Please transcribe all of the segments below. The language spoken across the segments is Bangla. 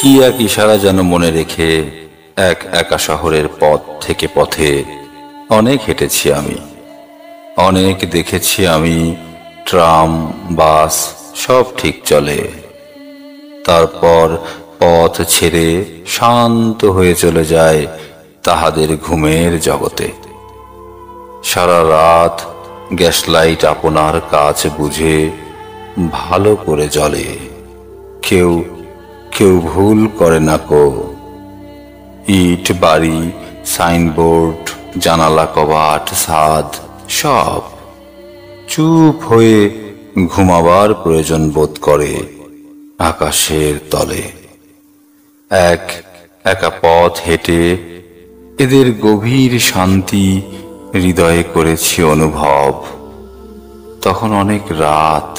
কি এক ইশারা যেন মনে রেখে এক একা শহরের পথ থেকে পথে অনেক হেঁটেছি আমি, অনেক দেখেছি আমি। ট্রাম, বাস সব ঠিক চলে, তারপর পথ ছেড়ে শান্ত হয়ে চলে যায় তাহাদের ঘুমের জগতে। সারা রাত গ্যাস লাইট আপনার কাজ বুঝে ভালো করে জ্বলে, কেউ কেউ ভুল করে না কো। ইট, বাড়ি, সাইনবোর্ড, জানালা, কবাট, ছাদ সব চুপ হয়ে ঘুমাবার প্রয়োজন বোধ করে আকাশের তলে। এক একা পথ হেঁটে এদের গভীর শান্তি হৃদয়ে করেছি অনুভব। তখন অনেক রাত,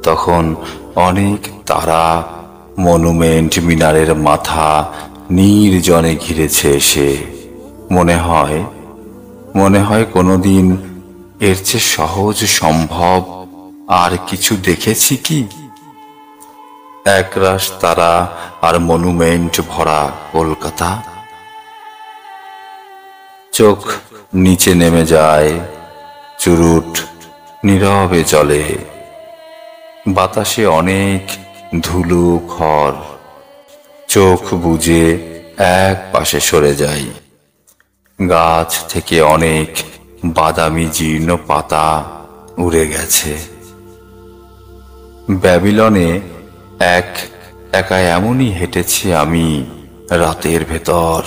তখন অনেক তারা মনুমেন্ট মিনারের মাথা নির্জনে ঘিরেছে এসে। মনে হয় কোনোদিন এর চেয়ে সহজ সম্ভব আর কিছু দেখেছি কি? একরাশ তারা আর মনুমেন্ট ভরা কলকাতা। চোখ নিচে নেমে যায়, চুরুট নীরবে চলে। বাতাসে অনেক ধুলো খড়, চোখ বুজে এক পাশে সরে যাই। গাছ থেকে অনেক বাদামি জীর্ণ পাতা উড়ে গেছে। ব্যাবিলনে এক একা এমনই হেঁটেছি আমি রাতের ভেতর।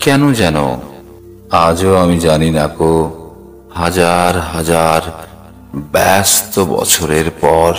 কেন যেন আজও আমি জানি না কো, হাজার হাজার ব্যস্ত বছরের পর।